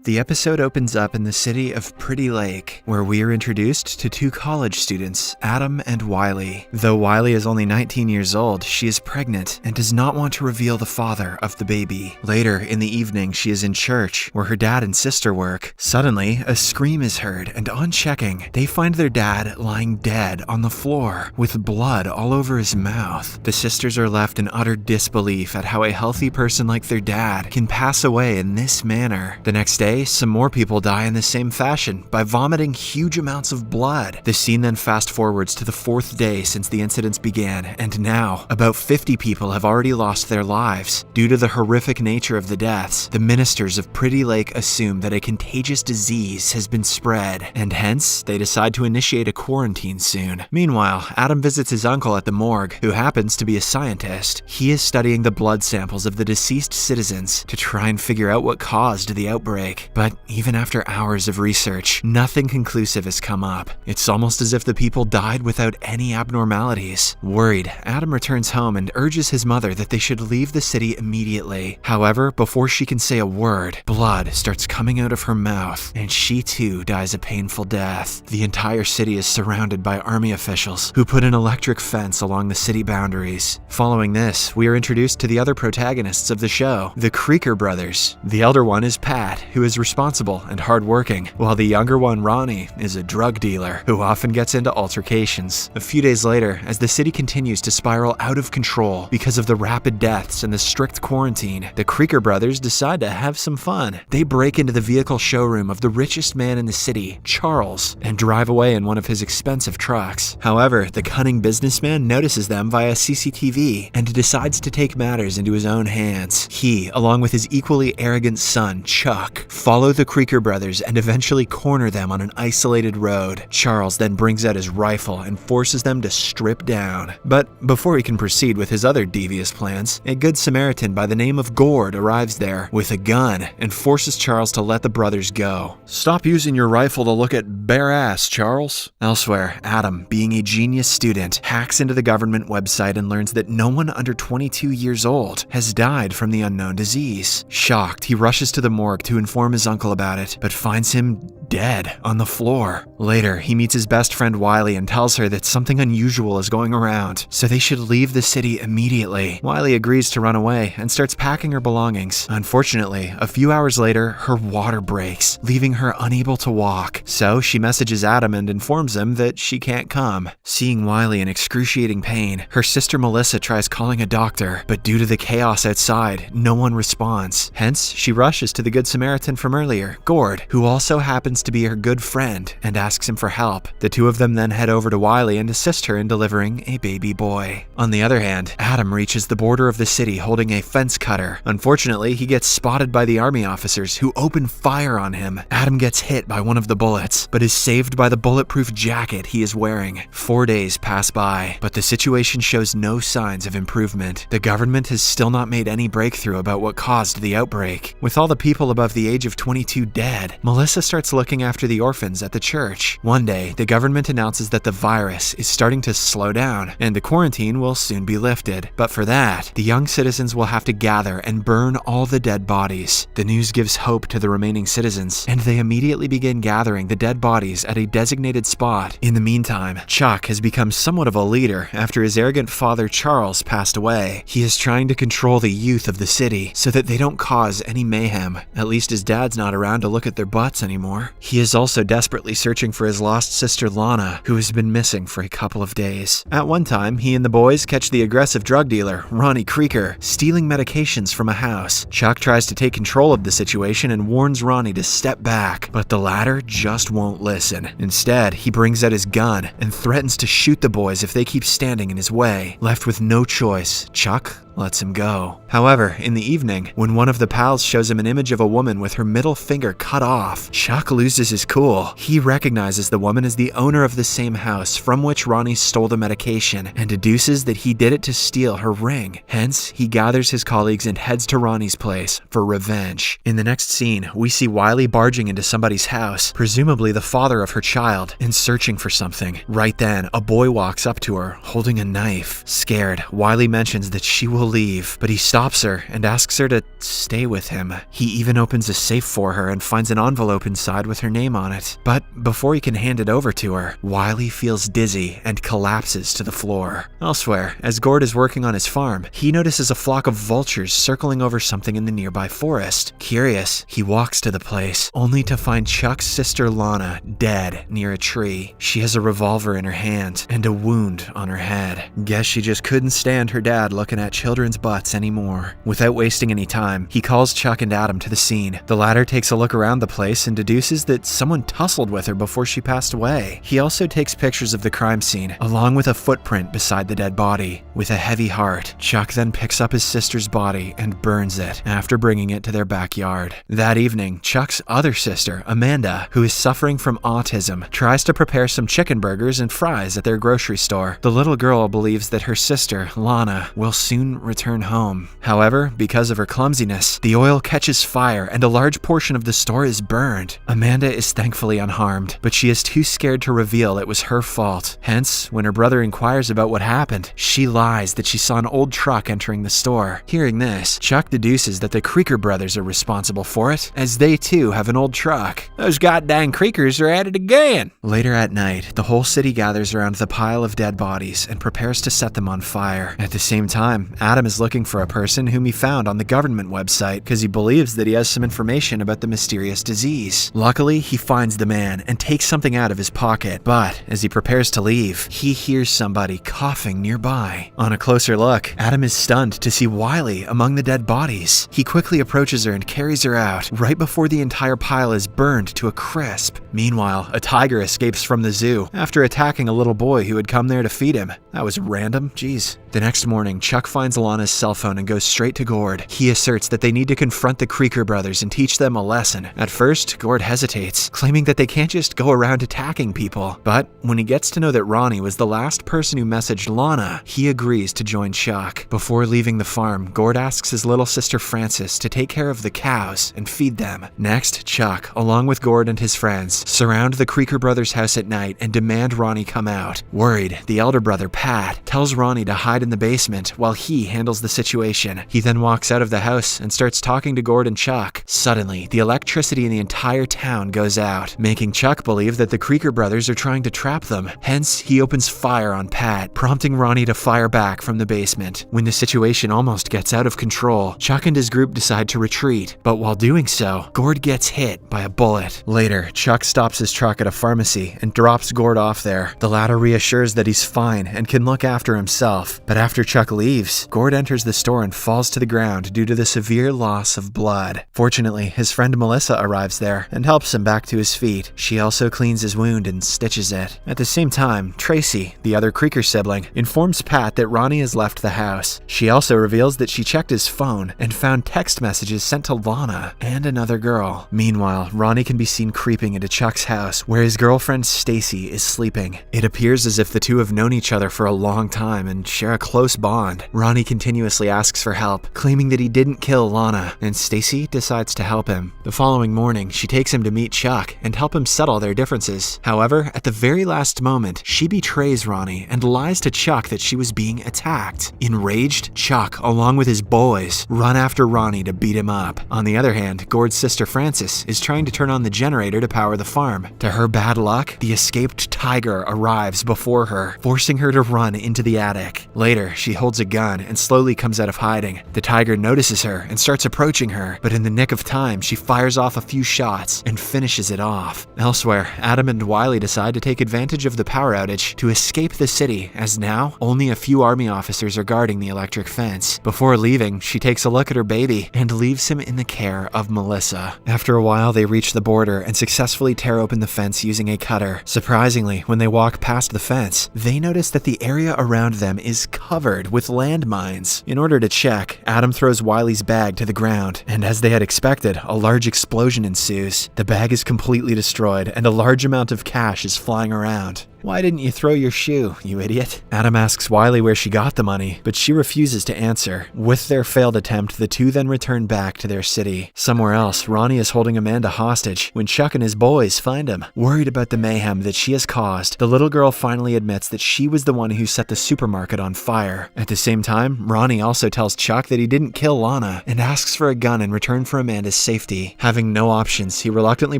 The episode opens up in the city of Pretty Lake, where we are introduced to two college students, Adam and Wiley. Though Wiley is only 19 years old, she is pregnant and does not want to reveal the father of the baby. Later in the evening, she is in church, where her dad and sister work. Suddenly, a scream is heard, and on checking, they find their dad lying dead on the floor, with blood all over his mouth. The sisters are left in utter disbelief at how a healthy person like their dad can pass away in this manner. The next day, some more people die in the same fashion by vomiting huge amounts of blood. The scene then fast forwards to the 4th day since the incidents began, and now, about 50 people have already lost their lives. Due to the horrific nature of the deaths, the ministers of Pretty Lake assume that a contagious disease has been spread, and hence, they decide to initiate a quarantine soon. Meanwhile, Adam visits his uncle at the morgue, who happens to be a scientist. He is studying the blood samples of the deceased citizens to try and figure out what caused the outbreak. But even after hours of research, nothing conclusive has come up. It's almost as if the people died without any abnormalities. Worried, Adam returns home and urges his mother that they should leave the city immediately. However, before she can say a word, blood starts coming out of her mouth, and she too dies a painful death. The entire city is surrounded by army officials who put an electric fence along the city boundaries. Following this, we are introduced to the other protagonists of the show, the Creaker brothers. The elder one is Pat, who is responsible and hardworking, while the younger one, Ronnie, is a drug dealer who often gets into altercations. A few days later, as the city continues to spiral out of control because of the rapid deaths and the strict quarantine, the Creaker brothers decide to have some fun. They break into the vehicle showroom of the richest man in the city, Charles, and drive away in one of his expensive trucks. However, the cunning businessman notices them via CCTV and decides to take matters into his own hands. He, along with his equally arrogant son, Chuck, follow the Creaker brothers and eventually corner them on an isolated road. Charles then brings out his rifle and forces them to strip down. But before he can proceed with his other devious plans, a good Samaritan by the name of Gord arrives there with a gun and forces Charles to let the brothers go. "Stop using your rifle to look at bare ass, Charles." Elsewhere, Adam, being a genius student, hacks into the government website and learns that no one under 22 years old has died from the unknown disease. Shocked, he rushes to the morgue to inform his uncle about it, but finds him dead on the floor. Later, he meets his best friend Wiley and tells her that something unusual is going around, so they should leave the city immediately. Wiley agrees to run away and starts packing her belongings. Unfortunately, a few hours later, her water breaks, leaving her unable to walk. So she messages Adam and informs him that she can't come. Seeing Wiley in excruciating pain, her sister Melissa tries calling a doctor, but due to the chaos outside, no one responds. Hence, she rushes to the Good Samaritan from earlier, Gord, who also happens to be her good friend, and asks him for help. The two of them then head over to Wiley and assist her in delivering a baby boy. On the other hand, Adam reaches the border of the city holding a fence cutter. Unfortunately, he gets spotted by the army officers who open fire on him. Adam gets hit by one of the bullets, but is saved by the bulletproof jacket he is wearing. 4 days pass by, but the situation shows no signs of improvement. The government has still not made any breakthrough about what caused the outbreak. With all the people above the age of 22 dead, Melissa starts looking after the orphans at the church. One day, the government announces that the virus is starting to slow down, and the quarantine will soon be lifted. But for that, the young citizens will have to gather and burn all the dead bodies. The news gives hope to the remaining citizens, and they immediately begin gathering the dead bodies at a designated spot. In the meantime, Chuck has become somewhat of a leader after his arrogant father Charles passed away. He is trying to control the youth of the city so that they don't cause any mayhem. At least his dad's not around to look at their butts anymore. He is also desperately searching for his lost sister Lana, who has been missing for a couple of days. At one time, he and the boys catch the aggressive drug dealer, Ronnie Creaker, stealing medications from a house. Chuck tries to take control of the situation and warns Ronnie to step back, but the latter just won't listen. Instead, he brings out his gun and threatens to shoot the boys if they keep standing in his way. Left with no choice, Chuck lets him go. However, in the evening, when one of the pals shows him an image of a woman with her middle finger cut off, Chuck loses his cool. He recognizes the woman as the owner of the same house from which Ronnie stole the medication and deduces that he did it to steal her ring. Hence, he gathers his colleagues and heads to Ronnie's place for revenge. In the next scene, we see Wiley barging into somebody's house, presumably the father of her child, and searching for something. Right then, a boy walks up to her, holding a knife. Scared, Wiley mentions that she will leave, but he stops her and asks her to stay with him. He even opens a safe for her and finds an envelope inside with her name on it. But before he can hand it over to her, Wiley feels dizzy and collapses to the floor. Elsewhere, as Gord is working on his farm, he notices a flock of vultures circling over something in the nearby forest. Curious, he walks to the place, only to find Chuck's sister Lana dead near a tree. She has a revolver in her hand and a wound on her head. Guess she just couldn't stand her dad looking at children's butts anymore. Without wasting any time, he calls Chuck and Adam to the scene. The latter takes a look around the place and deduces that someone tussled with her before she passed away. He also takes pictures of the crime scene, along with a footprint beside the dead body. With a heavy heart, Chuck then picks up his sister's body and burns it after bringing it to their backyard. That evening, Chuck's other sister, Amanda, who is suffering from autism, tries to prepare some chicken burgers and fries at their grocery store. The little girl believes that her sister, Lana, will soon return home. However, because of her clumsiness, the oil catches fire and a large portion of the store is burned. Amanda is thankfully unharmed, but she is too scared to reveal it was her fault. Hence, when her brother inquires about what happened, she lies that she saw an old truck entering the store. Hearing this, Chuck deduces that the Creaker brothers are responsible for it, as they too have an old truck. Those goddamn Creakers are at it again! Later at night, the whole city gathers around the pile of dead bodies and prepares to set them on fire. At the same time, Adam is looking for a person whom he found on the government website because he believes that he has some information about the mysterious disease. Luckily, he finds the man and takes something out of his pocket, but as he prepares to leave, he hears somebody coughing nearby. On a closer look, Adam is stunned to see Wiley among the dead bodies. He quickly approaches her and carries her out, right before the entire pile is burned to a crisp. Meanwhile, a tiger escapes from the zoo after attacking a little boy who had come there to feed him. That was random, jeez. The next morning, Chuck finds Alana's cell phone and goes straight to Gord. He asserts that they need to confront the Creaker brothers and teach them a lesson. At first, Gord hesitates, claiming that they can't just go around attacking people. But when he gets to know that Ronnie was the last person who messaged Lana, he agrees to join Chuck. Before leaving the farm, Gord asks his little sister Frances to take care of the cows and feed them. Next, Chuck, along with Gord and his friends, surround the Creaker brothers' house at night and demand Ronnie come out. Worried, the elder brother, Pat, tells Ronnie to hide in the basement while he handles the situation. He then walks out of the house and starts talking to Gord and Chuck. Suddenly, the electricity in the entire town goes out, making Chuck believe that the Creaker brothers are trying to trap them. Hence, he opens fire on Pat, prompting Ronnie to fire back from the basement. When the situation almost gets out of control, Chuck and his group decide to retreat, but while doing so, Gord gets hit by a bullet. Later, Chuck stops his truck at a pharmacy and drops Gord off there. The latter reassures that he's fine and can look after himself, but after Chuck leaves, Gord enters the store and falls to the ground due to the severe loss of blood. Fortunately, his friend Melissa arrives there and helps him back to his feet. She also cleans his wound and stitches it. At the same time, Tracy, the other Creaker sibling, informs Pat that Ronnie has left the house. She also reveals that she checked his phone and found text messages sent to Lana and another girl. Meanwhile, Ronnie can be seen creeping into Chuck's house where his girlfriend Stacy is sleeping. It appears as if the two have known each other for a long time and share a close bond. Ronnie continuously asks for help, claiming that he didn't kill Lana, and Stacy decides to help him. The following morning, she takes him to meet Chuck and help him settle their differences. However, at the very last moment, she betrays Ronnie and lies to Chuck that she was being attacked. Enraged, Chuck, along with his boys, run after Ronnie to beat him up. On the other hand, Gord's sister Frances is trying to turn on the generator to power the farm. To her bad luck, the escaped tiger arrives before her, forcing her to run into the attic. Later, she holds a gun and slowly comes out of hiding. The tiger notices her and starts approaching her, but in the nick of time, she fires off a few shots and finishes it off. Elsewhere, Adam and Wiley decide to take advantage of the power outage to escape the city, as now only a few army officers are guarding the electric fence. Before leaving, she takes a look at her baby and leaves him in the care of Melissa. After a while, they reach the border and successfully tear open the fence using a cutter. Surprisingly, when they walk past the fence, they notice that the area around them is covered with landmines. In order to check, Adam throws Wiley's bag to the ground, and as they had expected, a large explosion ensues. The bag is completely destroyed, and a large amount of cash is flying around. "Why didn't you throw your shoe, you idiot?" Adam asks Wiley where she got the money, but she refuses to answer. With their failed attempt, the two then return back to their city. Somewhere else, Ronnie is holding Amanda hostage when Chuck and his boys find him. Worried about the mayhem that she has caused, the little girl finally admits that she was the one who set the supermarket on fire. At the same time, Ronnie also tells Chuck that he didn't kill Lana and asks for a gun in return for Amanda's safety. Having no options, he reluctantly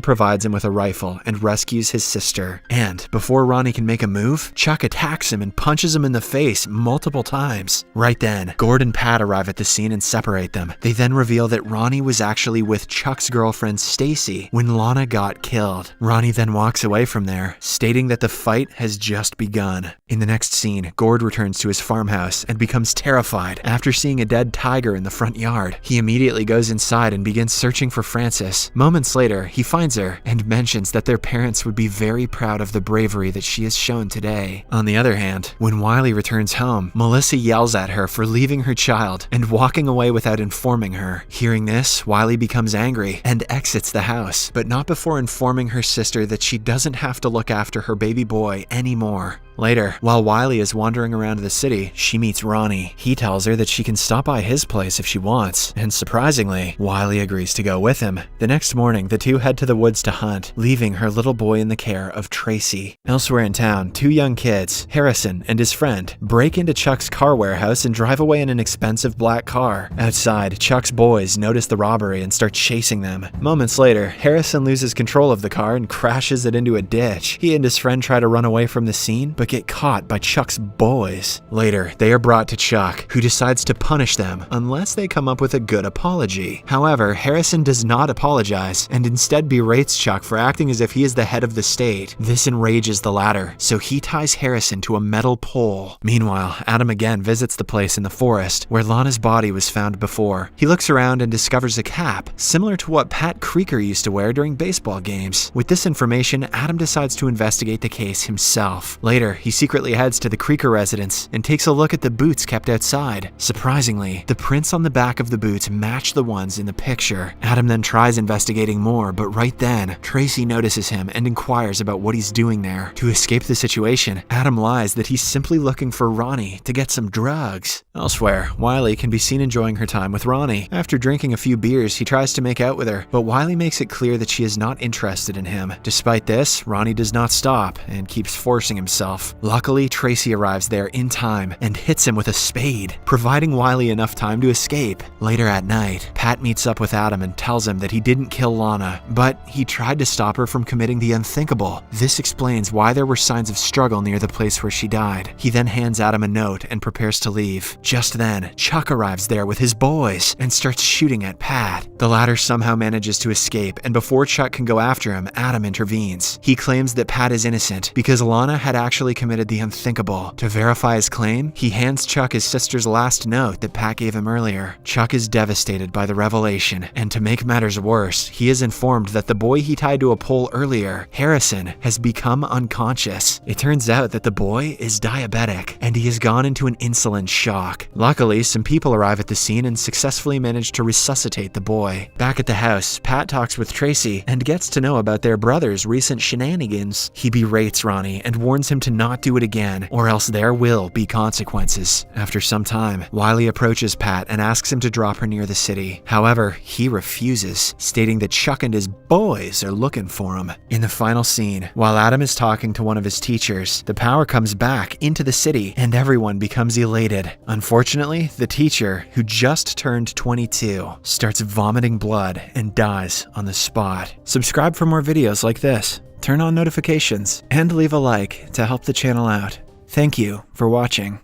provides him with a rifle and rescues his sister. And before Ronnie can make a move, Chuck attacks him and punches him in the face multiple times. Right then, Gord and Pat arrive at the scene and separate them. They then reveal that Ronnie was actually with Chuck's girlfriend Stacy when Lana got killed. Ronnie then walks away from there, stating that the fight has just begun. In the next scene, Gord returns to his farmhouse and becomes terrified after seeing a dead tiger in the front yard. He immediately goes inside and begins searching for Frances. Moments later, he finds her and mentions that their parents would be very proud of the bravery that she has shown today. On the other hand, when Wiley returns home, Melissa yells at her for leaving her child and walking away without informing her. Hearing this, Wiley becomes angry and exits the house, but not before informing her sister that she doesn't have to look after her baby boy anymore. Later, while Wiley is wandering around the city, she meets Ronnie. He tells her that she can stop by his place if she wants, and surprisingly, Wiley agrees to go with him. The next morning, the two head to the woods to hunt, leaving her little boy in the care of Tracy. Elsewhere in town, two young kids, Harrison and his friend, break into Chuck's car warehouse and drive away in an expensive black car. Outside, Chuck's boys notice the robbery and start chasing them. Moments later, Harrison loses control of the car and crashes it into a ditch. He and his friend try to run away from the scene, but get caught by Chuck's boys. Later, they are brought to Chuck, who decides to punish them unless they come up with a good apology. However, Harrison does not apologize and instead berates Chuck for acting as if he is the head of the state. This enrages the latter, so he ties Harrison to a metal pole. Meanwhile, Adam again visits the place in the forest where Lana's body was found before. He looks around and discovers a cap, similar to what Pat Creeker used to wear during baseball games. With this information, Adam decides to investigate the case himself. Later, he secretly heads to the Creeker residence and takes a look at the boots kept outside. Surprisingly, the prints on the back of the boots match the ones in the picture. Adam then tries investigating more, but right then, Tracy notices him and inquires about what he's doing there. To escape the situation, Adam lies that he's simply looking for Ronnie to get some drugs. Elsewhere, Wiley can be seen enjoying her time with Ronnie. After drinking a few beers, he tries to make out with her, but Wiley makes it clear that she is not interested in him. Despite this, Ronnie does not stop and keeps forcing himself. Luckily, Tracy arrives there in time and hits him with a spade, providing Wiley enough time to escape. Later at night, Pat meets up with Adam and tells him that he didn't kill Lana, but he tried to stop her from committing the unthinkable. This explains why there were signs of struggle near the place where she died. He then hands Adam a note and prepares to leave. Just then, Chuck arrives there with his boys and starts shooting at Pat. The latter somehow manages to escape, and before Chuck can go after him, Adam intervenes. He claims that Pat is innocent because Lana had actually committed the unthinkable. To verify his claim, he hands Chuck his sister's last note that Pat gave him earlier. Chuck is devastated by the revelation, and to make matters worse, he is informed that the boy he tied to a pole earlier, Harrison, has become unconscious. It turns out that the boy is diabetic, and he has gone into an insulin shock. Luckily, some people arrive at the scene and successfully manage to resuscitate the boy. Back at the house, Pat talks with Tracy and gets to know about their brother's recent shenanigans. He berates Ronnie and warns him to not do it again, or else there will be consequences. After some time, Wiley approaches Pat and asks him to drop her near the city. However, he refuses, stating that Chuck and his boys are looking for him. In the final scene, while Adam is talking to one of his teachers, the power comes back into the city and everyone becomes elated. Unfortunately, the teacher, who just turned 22, starts vomiting blood and dies on the spot. Subscribe for more videos like this, turn on notifications, and leave a like to help the channel out. Thank you for watching.